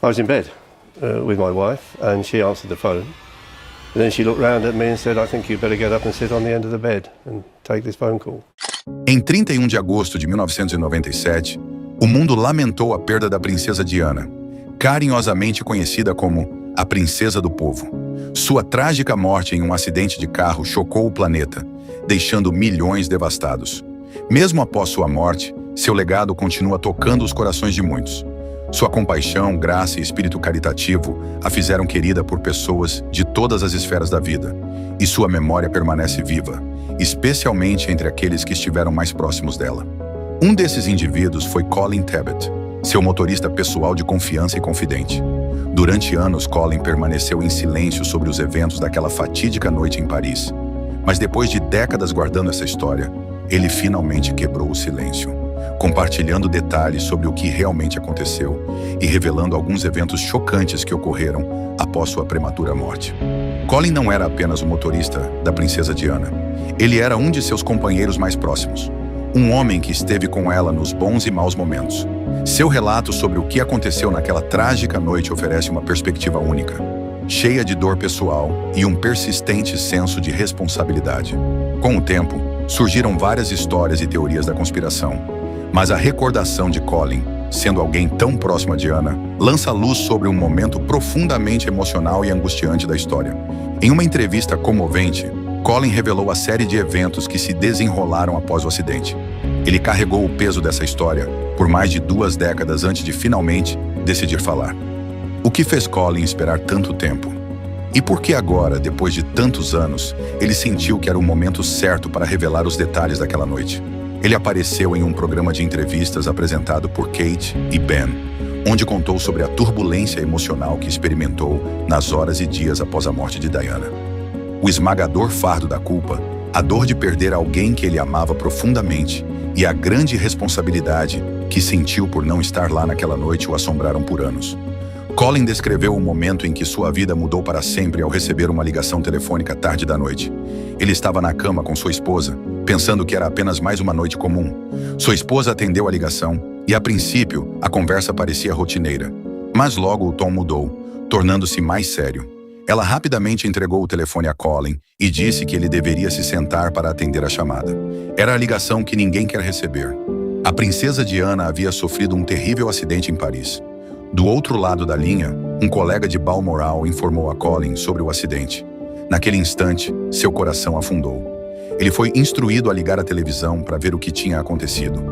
was in bed with my wife, and she answered the phone. And then she looked round at me and said, "I think you better get up and sit on the end of the bed and take this phone call." Em 31 de agosto de 1997, o mundo lamentou a perda da princesa Diana, carinhosamente conhecida como a Princesa do Povo. Sua trágica morte em um acidente de carro chocou o planeta, deixando milhões devastados. Mesmo após sua morte, seu legado continua tocando os corações de muitos. Sua compaixão, graça e espírito caritativo a fizeram querida por pessoas de todas as esferas da vida, e sua memória permanece viva, especialmente entre aqueles que estiveram mais próximos dela. Um desses indivíduos foi Colin Tebbutt, seu motorista pessoal de confiança e confidente. Durante anos, Colin permaneceu em silêncio sobre os eventos daquela fatídica noite em Paris. Mas depois de décadas guardando essa história, ele finalmente quebrou o silêncio, compartilhando detalhes sobre o que realmente aconteceu e revelando alguns eventos chocantes que ocorreram após sua prematura morte. Colin não era apenas o motorista da princesa Diana. Ele era um de seus companheiros mais próximos. Um homem que esteve com ela nos bons e maus momentos. Seu relato sobre o que aconteceu naquela trágica noite oferece uma perspectiva única, cheia de dor pessoal e um persistente senso de responsabilidade. Com o tempo, surgiram várias histórias e teorias da conspiração, mas a recordação de Colin, sendo alguém tão próximo a Diana, lança luz sobre um momento profundamente emocional e angustiante da história. Em uma entrevista comovente, Colin revelou a série de eventos que se desenrolaram após o acidente. Ele carregou o peso dessa história por mais de 2 décadas antes de finalmente decidir falar. O que fez Colin esperar tanto tempo? E por que agora, depois de tantos anos, ele sentiu que era o momento certo para revelar os detalhes daquela noite? Ele apareceu em um programa de entrevistas apresentado por Kate e Ben, onde contou sobre a turbulência emocional que experimentou nas horas e dias após a morte de Diana. O esmagador fardo da culpa, a dor de perder alguém que ele amava profundamente e a grande responsabilidade que sentiu por não estar lá naquela noite o assombraram por anos. Colin descreveu o momento em que sua vida mudou para sempre ao receber uma ligação telefônica tarde da noite. Ele estava na cama com sua esposa, pensando que era apenas mais uma noite comum. Sua esposa atendeu a ligação e, a princípio, a conversa parecia rotineira. Mas logo o tom mudou, tornando-se mais sério. Ela rapidamente entregou o telefone a Colin e disse que ele deveria se sentar para atender a chamada. Era a ligação que ninguém quer receber. A princesa Diana havia sofrido um terrível acidente em Paris. Do outro lado da linha, um colega de Balmoral informou a Colin sobre o acidente. Naquele instante, seu coração afundou. Ele foi instruído a ligar a televisão para ver o que tinha acontecido.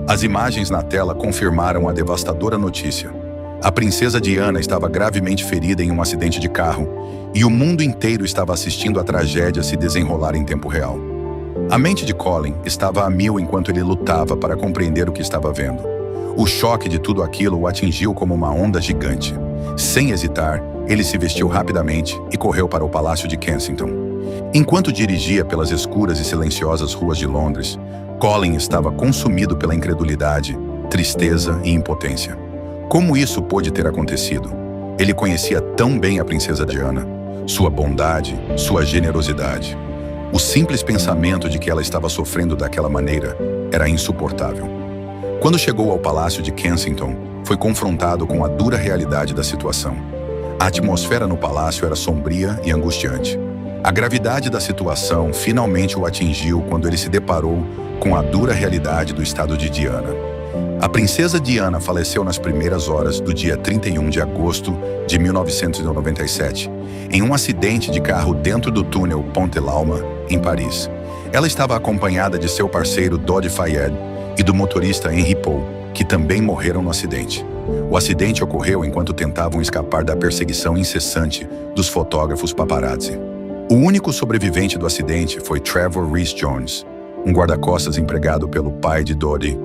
As imagens na tela confirmaram a devastadora notícia. A princesa Diana estava gravemente ferida em um acidente de carro e o mundo inteiro estava assistindo a tragédia se desenrolar em tempo real. A mente de Colin estava a mil enquanto ele lutava para compreender o que estava vendo. O choque de tudo aquilo o atingiu como uma onda gigante. Sem hesitar, ele se vestiu rapidamente e correu para o Palácio de Kensington. Enquanto dirigia pelas escuras e silenciosas ruas de Londres, Colin estava consumido pela incredulidade, tristeza e impotência. Como isso pôde ter acontecido? Ele conhecia tão bem a princesa Diana, sua bondade, sua generosidade. O simples pensamento de que ela estava sofrendo daquela maneira era insuportável. Quando chegou ao Palácio de Kensington, foi confrontado com a dura realidade da situação. A atmosfera no palácio era sombria e angustiante. A gravidade da situação finalmente o atingiu quando ele se deparou com a dura realidade do estado de Diana. A princesa Diana faleceu nas primeiras horas do dia 31 de agosto de 1997, em um acidente de carro dentro do túnel Pont de l'Alma, em Paris. Ela estava acompanhada de seu parceiro Dodi Fayed e do motorista Henri Paul, que também morreram no acidente. O acidente ocorreu enquanto tentavam escapar da perseguição incessante dos fotógrafos paparazzi. O único sobrevivente do acidente foi Trevor Rees-Jones, um guarda-costas empregado pelo pai de Dodi,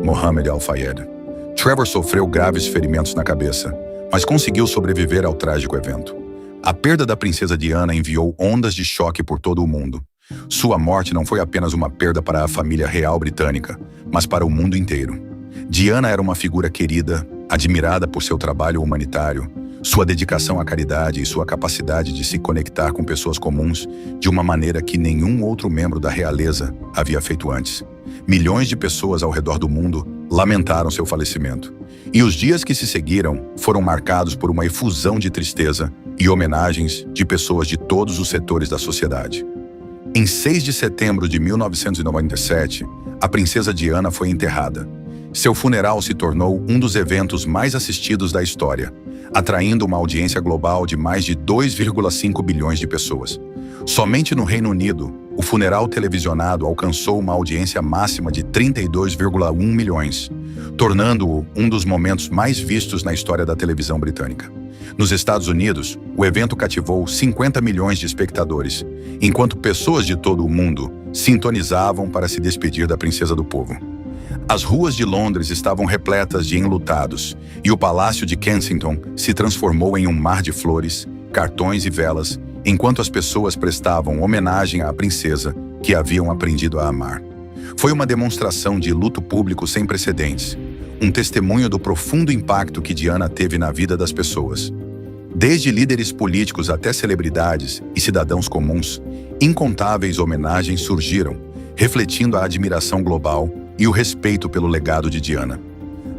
Mohamed Al-Fayed. Trevor sofreu graves ferimentos na cabeça, mas conseguiu sobreviver ao trágico evento. A perda da princesa Diana enviou ondas de choque por todo o mundo. Sua morte não foi apenas uma perda para a família real britânica, mas para o mundo inteiro. Diana era uma figura querida, admirada por seu trabalho humanitário, sua dedicação à caridade e sua capacidade de se conectar com pessoas comuns de uma maneira que nenhum outro membro da realeza havia feito antes. Milhões de pessoas ao redor do mundo lamentaram seu falecimento. E os dias que se seguiram foram marcados por uma efusão de tristeza e homenagens de pessoas de todos os setores da sociedade. Em 6 de setembro de 1997, a princesa Diana foi enterrada. Seu funeral se tornou um dos eventos mais assistidos da história, atraindo uma audiência global de mais de 2,5 bilhões de pessoas. Somente no Reino Unido, o funeral televisionado alcançou uma audiência máxima de 32,1 milhões, tornando-o um dos momentos mais vistos na história da televisão britânica. Nos Estados Unidos, o evento cativou 50 milhões de espectadores, enquanto pessoas de todo o mundo sintonizavam para se despedir da princesa do povo. As ruas de Londres estavam repletas de enlutados, e o Palácio de Kensington se transformou em um mar de flores, cartões e velas, enquanto as pessoas prestavam homenagem à princesa que haviam aprendido a amar. Foi uma demonstração de luto público sem precedentes, um testemunho do profundo impacto que Diana teve na vida das pessoas. Desde líderes políticos até celebridades e cidadãos comuns, incontáveis homenagens surgiram, refletindo a admiração global e o respeito pelo legado de Diana.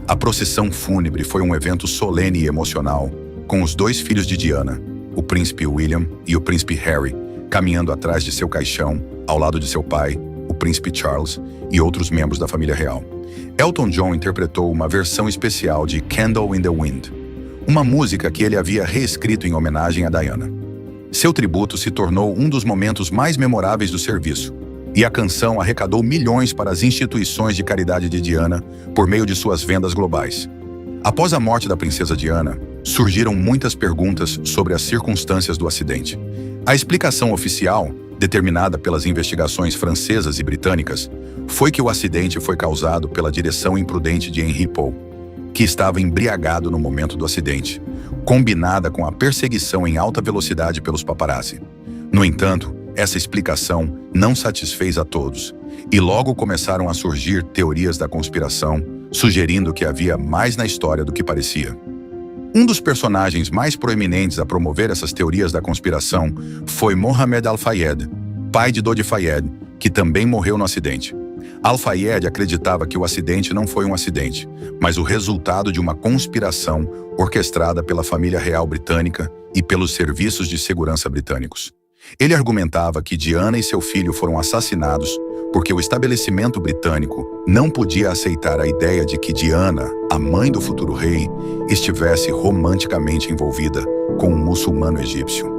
A procissão fúnebre foi um evento solene e emocional, com os 2 filhos de Diana, o príncipe William e o príncipe Harry, caminhando atrás de seu caixão, ao lado de seu pai, o príncipe Charles, e outros membros da família real. Elton John interpretou uma versão especial de Candle in the Wind, uma música que ele havia reescrito em homenagem a Diana. Seu tributo se tornou um dos momentos mais memoráveis do serviço, e a canção arrecadou milhões para as instituições de caridade de Diana por meio de suas vendas globais. Após a morte da princesa Diana, surgiram muitas perguntas sobre as circunstâncias do acidente. A explicação oficial, determinada pelas investigações francesas e britânicas, foi que o acidente foi causado pela direção imprudente de Henry Poe, que estava embriagado no momento do acidente, combinada com a perseguição em alta velocidade pelos paparazzi. No entanto, essa explicação não satisfez a todos, e logo começaram a surgir teorias da conspiração, sugerindo que havia mais na história do que parecia. Um dos personagens mais proeminentes a promover essas teorias da conspiração foi Mohammed Al-Fayed, pai de Dodi Fayed, que também morreu no acidente. Al-Fayed acreditava que o acidente não foi um acidente, mas o resultado de uma conspiração orquestrada pela família real britânica e pelos serviços de segurança britânicos. Ele argumentava que Diana e seu filho foram assassinados porque o estabelecimento britânico não podia aceitar a ideia de que Diana, a mãe do futuro rei, estivesse romanticamente envolvida com um muçulmano egípcio.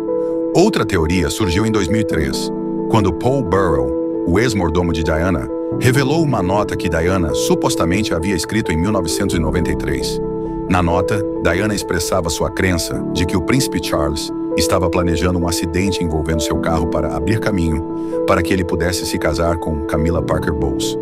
Outra teoria surgiu em 2003, quando Paul Burrell, o ex-mordomo de Diana, revelou uma nota que Diana supostamente havia escrito em 1993. Na nota, Diana expressava sua crença de que o príncipe Charles estava planejando um acidente envolvendo seu carro para abrir caminho para que ele pudesse se casar com Camilla Parker Bowles.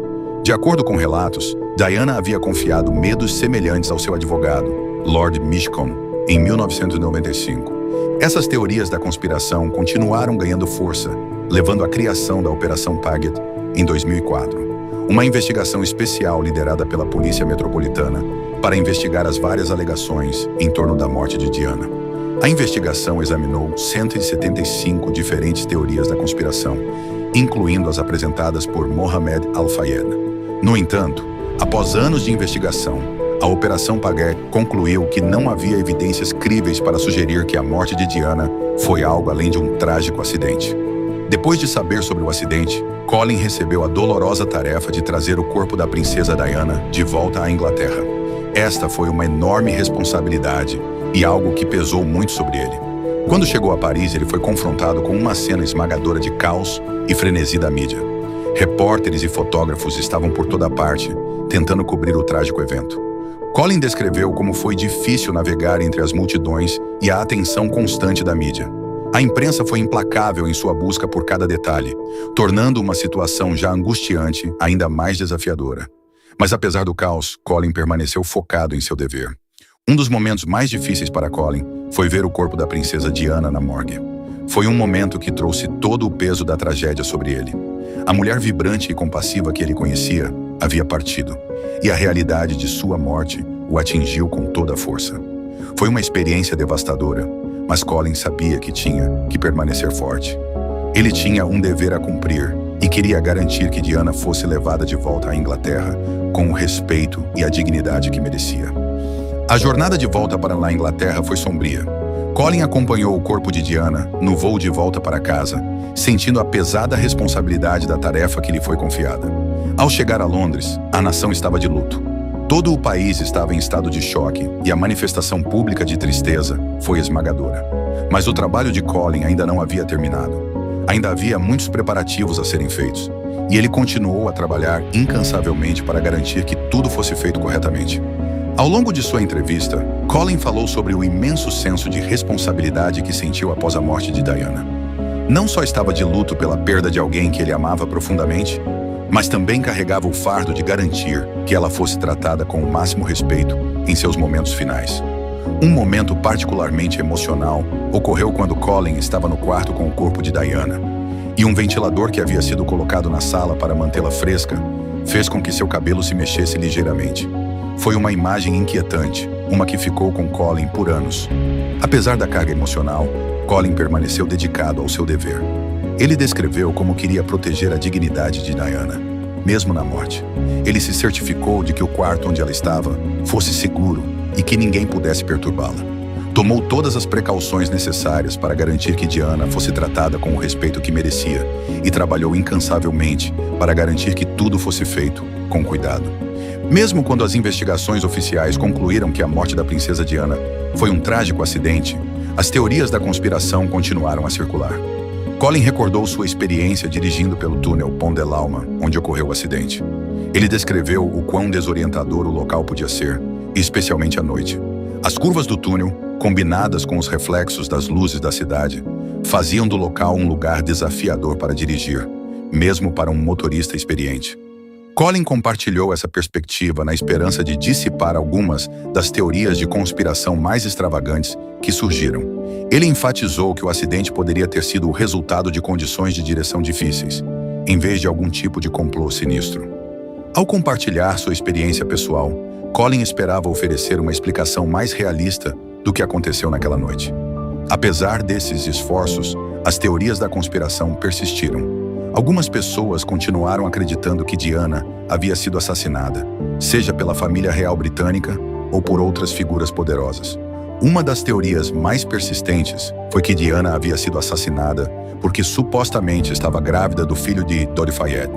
De acordo com relatos, Diana havia confiado medos semelhantes ao seu advogado, Lord Mishcon, em 1995. Essas teorias da conspiração continuaram ganhando força, levando à criação da Operação Paget em 2004, uma investigação especial liderada pela Polícia Metropolitana para investigar as várias alegações em torno da morte de Diana. A investigação examinou 175 diferentes teorias da conspiração, incluindo as apresentadas por Mohammed Al-Fayed. No entanto, após anos de investigação, a Operação Paget concluiu que não havia evidências críveis para sugerir que a morte de Diana foi algo além de um trágico acidente. Depois de saber sobre o acidente, Colin recebeu a dolorosa tarefa de trazer o corpo da princesa Diana de volta à Inglaterra. Esta foi uma enorme responsabilidade e algo que pesou muito sobre ele. Quando chegou a Paris, ele foi confrontado com uma cena esmagadora de caos e frenesi da mídia. Repórteres e fotógrafos estavam por toda parte, tentando cobrir o trágico evento. Colin descreveu como foi difícil navegar entre as multidões e a atenção constante da mídia. A imprensa foi implacável em sua busca por cada detalhe, tornando uma situação já angustiante ainda mais desafiadora. Mas apesar do caos, Colin permaneceu focado em seu dever. Um dos momentos mais difíceis para Colin foi ver o corpo da princesa Diana na morgue. Foi um momento que trouxe todo o peso da tragédia sobre ele. A mulher vibrante e compassiva que ele conhecia havia partido, e a realidade de sua morte o atingiu com toda a força. Foi uma experiência devastadora, mas Colin sabia que tinha que permanecer forte. Ele tinha um dever a cumprir, e queria garantir que Diana fosse levada de volta à Inglaterra com o respeito e a dignidade que merecia. A jornada de volta para a Inglaterra foi sombria. Colin acompanhou o corpo de Diana no voo de volta para casa, sentindo a pesada responsabilidade da tarefa que lhe foi confiada. Ao chegar a Londres, a nação estava de luto. Todo o país estava em estado de choque e a manifestação pública de tristeza foi esmagadora. Mas o trabalho de Colin ainda não havia terminado. Ainda havia muitos preparativos a serem feitos, e ele continuou a trabalhar incansavelmente para garantir que tudo fosse feito corretamente. Ao longo de sua entrevista, Colin falou sobre o imenso senso de responsabilidade que sentiu após a morte de Diana. Não só estava de luto pela perda de alguém que ele amava profundamente, mas também carregava o fardo de garantir que ela fosse tratada com o máximo respeito em seus momentos finais. Um momento particularmente emocional ocorreu quando Colin estava no quarto com o corpo de Diana, e um ventilador que havia sido colocado na sala para mantê-la fresca fez com que seu cabelo se mexesse ligeiramente. Foi uma imagem inquietante, uma que ficou com Colin por anos. Apesar da carga emocional, Colin permaneceu dedicado ao seu dever. Ele descreveu como queria proteger a dignidade de Diana, mesmo na morte. Ele se certificou de que o quarto onde ela estava fosse seguro e que ninguém pudesse perturbá-la. Tomou todas as precauções necessárias para garantir que Diana fosse tratada com o respeito que merecia e trabalhou incansavelmente para garantir que tudo fosse feito com cuidado. Mesmo quando as investigações oficiais concluíram que a morte da princesa Diana foi um trágico acidente, as teorias da conspiração continuaram a circular. Colin recordou sua experiência dirigindo pelo túnel Pont de l'Alma, onde ocorreu o acidente. Ele descreveu o quão desorientador o local podia ser, especialmente à noite. As curvas do túnel, combinadas com os reflexos das luzes da cidade, faziam do local um lugar desafiador para dirigir, mesmo para um motorista experiente. Colin compartilhou essa perspectiva na esperança de dissipar algumas das teorias de conspiração mais extravagantes que surgiram. Ele enfatizou que o acidente poderia ter sido o resultado de condições de direção difíceis, em vez de algum tipo de complô sinistro. Ao compartilhar sua experiência pessoal, Colin esperava oferecer uma explicação mais realista do que aconteceu naquela noite. Apesar desses esforços, as teorias da conspiração persistiram. Algumas pessoas continuaram acreditando que Diana havia sido assassinada, seja pela família real britânica ou por outras figuras poderosas. Uma das teorias mais persistentes foi que Diana havia sido assassinada porque supostamente estava grávida do filho de Dodi Fayed.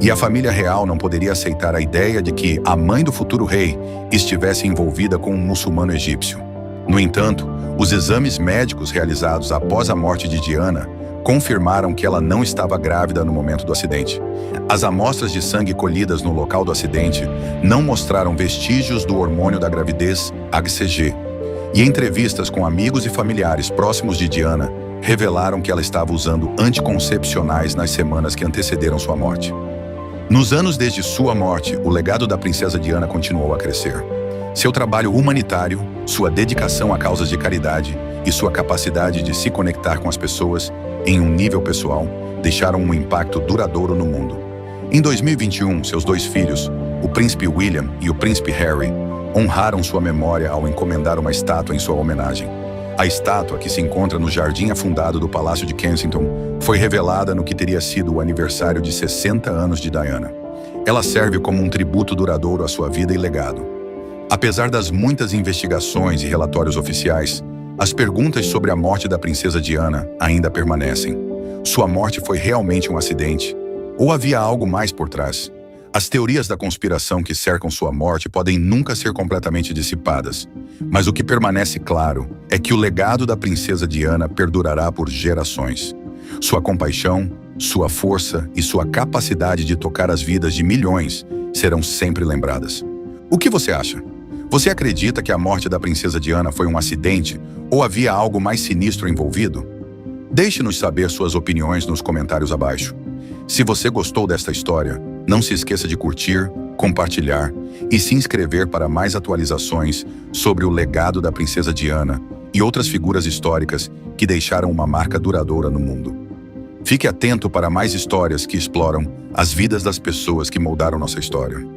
E a família real não poderia aceitar a ideia de que a mãe do futuro rei estivesse envolvida com um muçulmano egípcio. No entanto, os exames médicos realizados após a morte de Diana confirmaram que ela não estava grávida no momento do acidente. As amostras de sangue colhidas no local do acidente não mostraram vestígios do hormônio da gravidez HCG. E entrevistas com amigos e familiares próximos de Diana revelaram que ela estava usando anticoncepcionais nas semanas que antecederam sua morte. Nos anos desde sua morte, o legado da princesa Diana continuou a crescer. Seu trabalho humanitário, sua dedicação a causas de caridade e sua capacidade de se conectar com as pessoas em um nível pessoal deixaram um impacto duradouro no mundo. Em 2021, seus dois filhos, o príncipe William e o príncipe Harry, honraram sua memória ao encomendar uma estátua em sua homenagem. A estátua, que se encontra no jardim afundado do Palácio de Kensington, foi revelada no que teria sido o aniversário de 60 anos de Diana. Ela serve como um tributo duradouro à sua vida e legado. Apesar das muitas investigações e relatórios oficiais, as perguntas sobre a morte da princesa Diana ainda permanecem. Sua morte foi realmente um acidente? Ou havia algo mais por trás? As teorias da conspiração que cercam sua morte podem nunca ser completamente dissipadas, mas o que permanece claro é que o legado da princesa Diana perdurará por gerações. Sua compaixão, sua força e sua capacidade de tocar as vidas de milhões serão sempre lembradas. O que você acha? Você acredita que a morte da princesa Diana foi um acidente ou havia algo mais sinistro envolvido? Deixe-nos saber suas opiniões nos comentários abaixo. Se você gostou desta história, não se esqueça de curtir, compartilhar e se inscrever para mais atualizações sobre o legado da princesa Diana e outras figuras históricas que deixaram uma marca duradoura no mundo. Fique atento para mais histórias que exploram as vidas das pessoas que moldaram nossa história.